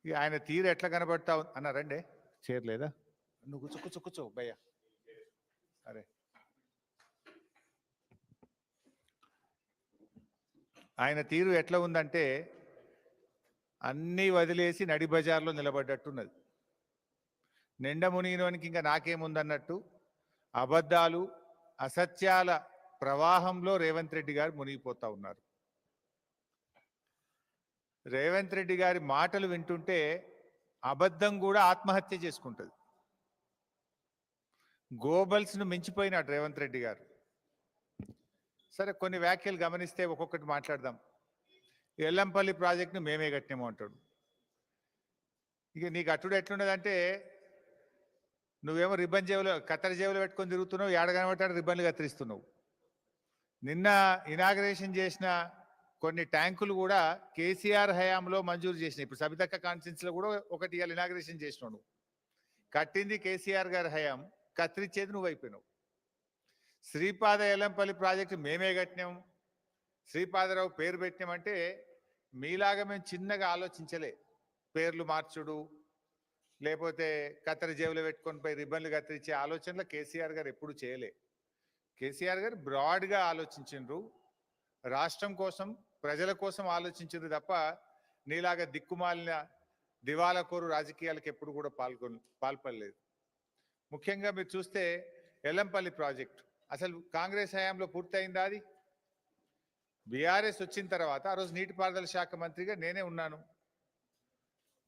ఆయన తీరు ఎట్లా కనబడతా అన్నారండి చేయలేదా నువ్వు కూర్చో భయ్యా అరే ఆయన తీరు ఎట్లా ఉందంటే అన్నీ వదిలేసి నడి బజార్లో నిలబడ్డట్టున్నది. నిండ మునిగినోనికి ఇంకా నాకేముందన్నట్టు అబద్ధాలు అసత్యాల ప్రవాహంలో రేవంత్ రెడ్డి గారు మునిగిపోతా ఉన్నారు. రేవంత్ రెడ్డి గారి మాటలు వింటుంటే అబద్ధం కూడా ఆత్మహత్య చేసుకుంటుంది. గోబల్స్ను మించిపోయినాడు రేవంత్ రెడ్డి గారు. సరే కొన్ని వ్యాఖ్యలు గమనిస్తే ఒక్కొక్కటి మాట్లాడదాం. ఎల్లంపల్లి ప్రాజెక్టును మేమే కట్టినాము అంటాడు. ఇక నీకు అట్టుడు ఎట్లున్నదంటే నువ్వేమో రిబ్బన్ జేబులో కత్తెర జేబులో పెట్టుకొని తిరుగుతున్నావు, ఏడగనబట్టాడు రిబ్బన్లు కత్తిరిస్తున్నావు. నిన్న ఇనాగరేషన్ చేసిన కొన్ని ట్యాంకులు కూడా కేసీఆర్ హయాంలో మంజూరు చేసినాయి. ఇప్పుడు సబితక్క కాన్స్టిట్యున్సీలో కూడా ఒకటి ఇవాళ ఇనాగరేషన్ చేసినావు. నువ్వు కట్టింది కేసీఆర్ గారి హయాం, కత్తిరించేది నువ్వు అయిపోయినావు. శ్రీపాద ఎల్లంపల్లి ప్రాజెక్టు మేమే కట్టినాం, శ్రీపాదరావు పేరు పెట్టినామంటే మీలాగా మేము చిన్నగా ఆలోచించలే. పేర్లు మార్చుడు లేకపోతే కత్తెర జేబులో పెట్టుకొని పోయి రిబ్బన్లు కత్తిరించే ఆలోచనలు కేసీఆర్ గారు ఎప్పుడు చేయలే. కేసీఆర్ గారు బ్రాడ్గా ఆలోచించిండ్రు, రాష్ట్రం కోసం ప్రజల కోసం ఆలోచించిండ్రు తప్ప నీలాగా దిక్కుమాలిన దివాలకోరు రాజకీయాలకు ఎప్పుడు కూడా పాల్పడలేదు. ముఖ్యంగా మీరు చూస్తే ఎల్లంపల్లి ప్రాజెక్టు అసలు కాంగ్రెస్ హయాంలో పూర్తయిందా? అది బీఆర్ఎస్ వచ్చిన తర్వాత ఆ రోజు నీటిపారుదల శాఖ మంత్రిగా నేనే ఉన్నాను.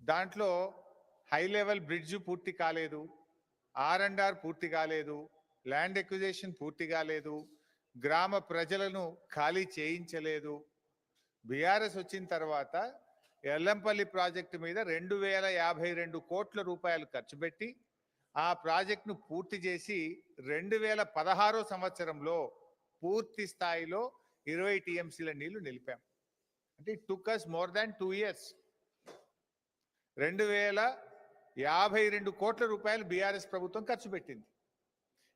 దాంట్లో హై లెవెల్ బ్రిడ్జ్ పూర్తి కాలేదు, R&R పూర్తి కాలేదు, ల్యాండ్ ఎక్విజిషన్ పూర్తి కాలేదు, గ్రామ ప్రజలను ఖాళీ చేయించలేదు. బీఆర్ఎస్ వచ్చిన తర్వాత ఎల్లంపల్లి ప్రాజెక్టు మీద 2052 కోట్ల రూపాయలు ఖర్చు పెట్టి ఆ ప్రాజెక్టును పూర్తి చేసి 2016 సంవత్సరంలో పూర్తి స్థాయిలో 20 టీఎంసీల నీళ్లు నిలిపాం. అంటే it took us more than 2 years. 2052 కోట్ల రూపాయలు బీఆర్ఎస్ ప్రభుత్వం ఖర్చు పెట్టింది.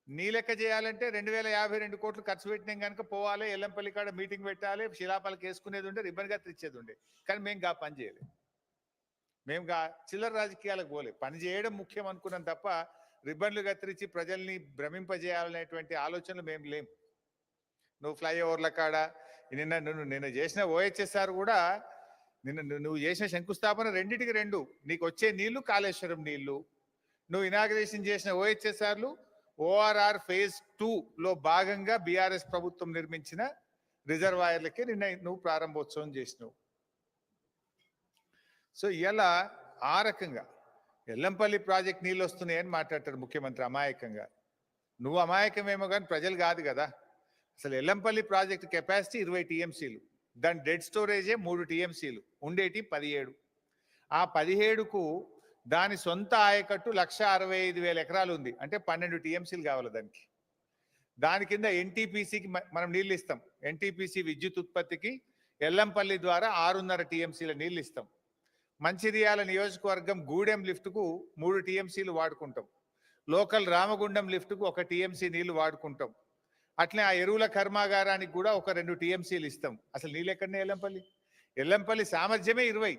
నీ లెక్క చేయాలంటే 2052 కోట్లు ఖర్చు పెట్టినాం కనుక పోవాలి, ఎల్లంపల్లి కాడ మీటింగ్ పెట్టాలి, శిలాపాలకు వేసుకునేది ఉండే, రిబ్బన్ గా తెచ్చేది ఉండే. కానీ మేము గా పని చేయలేదు. మేము చిల్లర రాజకీయాలకు పోలే. పని చేయడం ముఖ్యం అనుకున్నాం తప్ప రిబ్బన్లు కత్తిరించి ప్రజల్ని భ్రమింపజేయాలనేటువంటి ఆలోచనలు మేము లేం. నువ్వు ఫ్లైఓవర్ల కాడ నిన్న చేసిన OHSR కూడా నువ్వు చేసిన శంకుస్థాపన రెండింటికి రెండు. నీకు వచ్చే నీళ్లు కాళేశ్వరం నీళ్లు, నువ్వు ఇనాగ్రేషన్ చేసిన OHSRలు ORR phase 2లో భాగంగా బీఆర్ఎస్ ప్రభుత్వం నిర్మించిన రిజర్వాయర్లకే నిన్న నువ్వు ప్రారంభోత్సవం చేసినావు. సో ఇలా ఆ రకంగా ఎల్లంపల్లి ప్రాజెక్ట్ నీళ్ళు వస్తున్నాయని మాట్లాడతాడు ముఖ్యమంత్రి అమాయకంగా. నువ్వు అమాయకమేమో కానీ ప్రజలు కాదు కదా. అసలు ఎల్లంపల్లి ప్రాజెక్ట్ కెపాసిటీ 20 టీఎంసీలు, దాని డెడ్ స్టోరేజే 3 టీఎంసీలు, ఉండేటి 17. ఆ 17కు దాని సొంత ఆయకట్టు 1,65,000 ఎకరాలు ఉంది. అంటే 12 టీఎంసీలు కావాలి దానికి. దాని కింద NTPCకి మనం నీళ్ళు ఇస్తాం. NTPC విద్యుత్ ఉత్పత్తికి ఎల్లంపల్లి ద్వారా 6.5 టీఎంసీల నీళ్ళు ఇస్తాం. మంచిర్యాల నియోజకవర్గం గూడెం లిఫ్ట్కు 3 టీఎంసీలు వాడుకుంటాం. లోకల్ రామగుండం లిఫ్ట్కు 1 టీఎంసీ నీళ్లు వాడుకుంటాం. అట్లే ఆ ఎరువుల కర్మాగారానికి కూడా ఒక 2 టీఎంసీలు ఇస్తాం. అసలు నీళ్ళు ఎక్కడనే ఎల్లంపల్లి సామర్థ్యమే 20,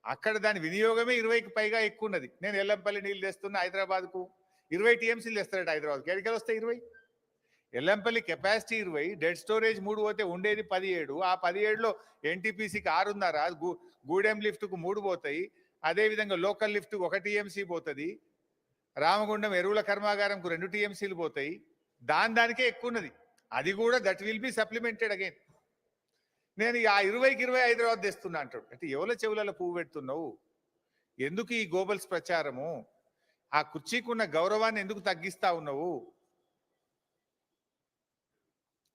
అక్కడ దాని వినియోగమే 20కి పైగా ఎక్కువ ఉన్నది. నేను ఎల్లంపల్లి నీళ్ళు తెస్తున్నా హైదరాబాద్కు, 20 టీఎంసీలు తెస్తారట హైదరాబాద్కి. ఎక్కడికి వస్తాయి 20? ఎల్లంపల్లి కెపాసిటీ 20, డెడ్ స్టోరేజ్ 3 పోతే ఉండేది 17. ఆ 17లో NTPCకి 6.5, గూడెం లిఫ్ట్కు 3 పోతాయి. అదేవిధంగా లోకల్ లిఫ్ట్కు 1 టీఎంసీ పోతుంది. రామగుండం ఎరువుల కర్మాగారంకు 2 టీఎంసీలు పోతాయి. దానికే ఎక్కువ ఉన్నది. అది కూడా that will be supplemented again. నేను ఆ 20కి 20 హైదరాబాద్ తెస్తున్నా అంటాడు. అంటే ఎవరి చెవులలో పువ్వు పెడుతున్నావు? ఎందుకు ఈ గోబల్స్ ప్రచారము? ఆ కుర్చీకున్న గౌరవాన్ని ఎందుకు తగ్గిస్తా ఉన్నావు?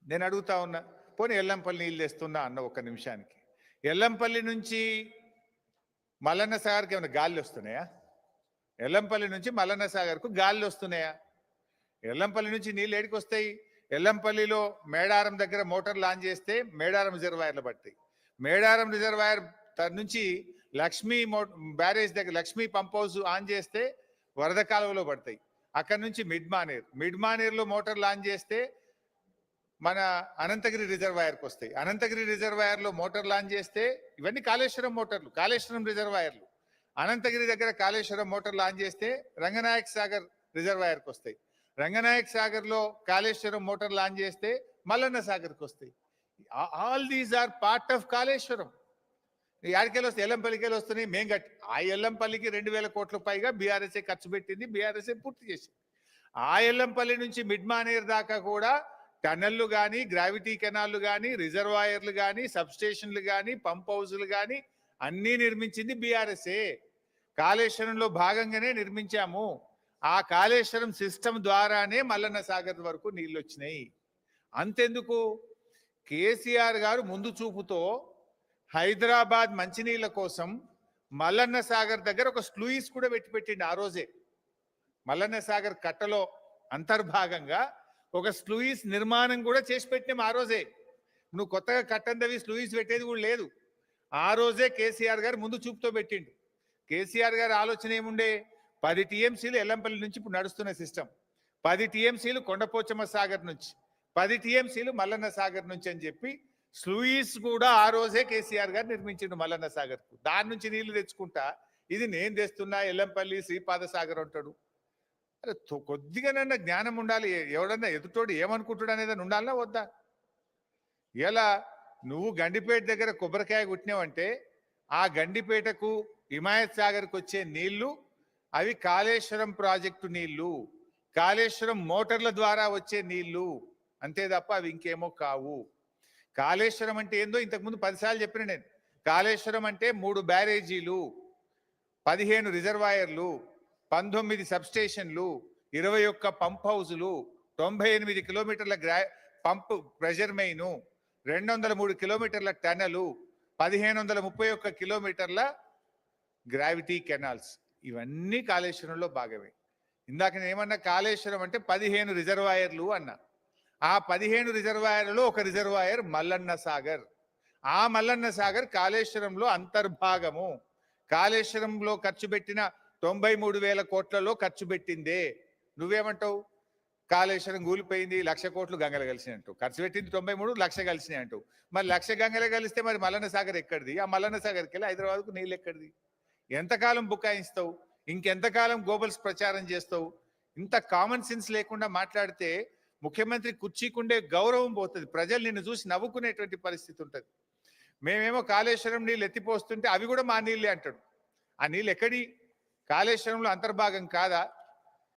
నేను అడుగుతా ఉన్నా. పోనీ ఎల్లంపల్లి నీళ్ళు తెస్తున్నా అన్న ఒక్క నిమిషానికి. ఎల్లంపల్లి నుంచి మల్లన్న సాగర్కి ఏమైనా గాలి వస్తున్నాయా? ఎల్లంపల్లి నుంచి మల్లన్న సాగర్కు గాలి వస్తున్నాయా? ఎల్లంపల్లి నుంచి నీళ్ళు ఏడికి వస్తాయి? ఎల్లంపల్లిలో మేడారం దగ్గర మోటార్ లాంచ్ చేస్తే మేడారం రిజర్వాయర్లు పడతాయి. మేడారం రిజర్వాయర్ నుంచి లక్ష్మీ బ్యారేజ్ దగ్గర లక్ష్మీ పంప్ హౌస్ ఆన్ చేస్తే వరద కాలువలో పడతాయి. అక్కడ నుంచి మిడ్ మానేర్లో మోటార్ లాంచ్ చేస్తే మన అనంతగిరి రిజర్వాయర్కి వస్తాయి. అనంతగిరి రిజర్వాయర్లో మోటార్ లాంచ్ చేస్తే ఇవన్నీ కాళేశ్వరం మోటార్లు, కాళేశ్వరం రిజర్వాయర్లు. అనంతగిరి దగ్గర కాళేశ్వరం మోటార్ లాంచ్ చేస్తే రంగనాయక్ సాగర్ రిజర్వాయర్కి వస్తాయి. రంగనాయక్ సాగర్ లో కాళేశ్వరం మోటార్ లాంచ్ చేస్తే మల్లన్న సాగర్కి వస్తాయి. All these are part of Kaleshwaram. యాడికెళ్ళి వస్తాయి? ఎల్లంపల్లికి వస్తున్నాయి. మేము కట్టి ఆ ఎల్లంపల్లికి 2000 కోట్ల పైగా బీఆర్ఎస్ఏ ఖర్చు పెట్టింది, బీఆర్ఎస్ఏ పూర్తి చేసింది. ఆ ఎల్లంపల్లి నుంచి మిడ్ మానేర్ దాకా కూడా టనళ్లు కానీ, గ్రావిటీ కెనాల్లు కానీ, రిజర్వాయర్లు కానీ, సబ్స్టేషన్లు కానీ, పంప్ హౌజులు కానీ అన్నీ నిర్మించింది బీఆర్ఎస్ఏ. కాళేశ్వరంలో భాగంగానే నిర్మించాము. ఆ కాళేశ్వరం సిస్టమ్ ద్వారానే మల్లన్న సాగర్ వరకు నీళ్ళు వచ్చినాయి. అంతెందుకు, కేసీఆర్ గారు ముందు చూపుతో హైదరాబాద్ మంచినీళ్ళ కోసం మల్లన్న సాగర్ దగ్గర ఒక స్లూయిస్ కూడా పెట్టిండి. ఆ రోజే మల్లన్న సాగర్ కట్టలో అంతర్భాగంగా ఒక స్లూయిస్ నిర్మాణం కూడా చేసి పెట్టినాం. ఆ రోజే నువ్వు కొత్తగా కట్టందవి స్లూయిస్ పెట్టేది కూడా లేదు. ఆ రోజే కేసీఆర్ గారు ముందు చూపుతో పెట్టిండు. కేసీఆర్ గారి ఆలోచన ఏముండే? 10 టీఎంసీలు ఎల్లంపల్లి నుంచి ఇప్పుడు నడుస్తున్న సిస్టమ్, 10 టీఎంసీలు కొండపోచమ్మ సాగర్ నుంచి, 10 టీఎంసీలు మల్లన్న సాగర్ నుంచి అని చెప్పి స్లూయిస్ కూడా ఆ రోజే కేసీఆర్ గారు నిర్మించిండు మల్లన్న సాగర్ కు. దాని నుంచి నీళ్లు తెచ్చుకుంటా ఇది నేను తెస్తున్నా ఎల్లంపల్లి శ్రీపాద సాగర్ అంటాడు. అరే కొద్దిగానన్నా జ్ఞానం ఉండాలి. ఎవడన్నా ఎదుటోడు ఏమనుకుంటాడు అనేది ఉండాలన్నా వద్దా? ఇలా నువ్వు గండిపేట దగ్గర కొబ్బరికాయ కొట్టినావంటే ఆ గండిపేటకు హిమాయత్ సాగర్కి వచ్చే నీళ్లు అవి కాళేశ్వరం ప్రాజెక్టు నీళ్లు, కాళేశ్వరం మోటార్ల ద్వారా వచ్చే నీళ్లు, అంతే తప్ప అవి ఇంకేమో కావు. కాళేశ్వరం అంటే ఏందో ఇంతకుముందు 10 సార్లు చెప్పిన నేను. కాళేశ్వరం అంటే 3 బ్యారేజీలు, 15 రిజర్వాయర్లు, 19 సబ్స్టేషన్లు, 21 పంప్ హౌజులు, 98 కిలోమీటర్ల పంప్ ప్రెషర్ మెయిన్, 203 కిలోమీటర్ల టనలు, 1531 కిలోమీటర్ల గ్రావిటీ కెనాల్స్. ఇవన్నీ కాళేశ్వరంలో భాగమే. ఇందాక నేను ఏమన్నా, కాళేశ్వరం అంటే 15 రిజర్వాయర్లు అన్నా. ఆ 15 రిజర్వాయర్లలో ఒక రిజర్వాయర్ మల్లన్న సాగర్. ఆ మల్లన్న సాగర్ కాళేశ్వరంలో అంతర్భాగము. కాళేశ్వరంలో ఖర్చు పెట్టిన 93,000 కోట్లలో ఖర్చు పెట్టిందే. నువ్వేమంటావు? కాళేశ్వరం కూలిపోయింది, 1,00,000 కోట్లు గంగలు కలిసినాయి అంటూ. ఖర్చు పెట్టింది 93, 1,00,000 కలిసినాయి అంటూ. మరి 1,00,000 గంగలే కలిస్తే మరి మల్లన్న సాగర్ ఎక్కడిది? ఆ మల్లన్న సాగర్కి వెళ్ళి హైదరాబాద్కు నీళ్ళు ఎక్కడిది? ఎంతకాలం బుకాయిస్తావు? ఇంకెంతకాలం గోబల్స్ ప్రచారం చేస్తావు? ఇంత కామన్ సెన్స్ లేకుండా మాట్లాడితే ముఖ్యమంత్రి కుర్చీకుండే గౌరవం పోతుంది. ప్రజలు నిన్ను చూసి నవ్వుకునేటువంటి పరిస్థితి ఉంటుంది. మేమేమో కాళేశ్వరం నీళ్ళు ఎత్తిపోస్తుంటే అవి కూడా మా నీళ్ళే అంటాడు. ఆ నీళ్ళు ఎక్కడి? కాళేశ్వరంలో అంతర్భాగం కాదా?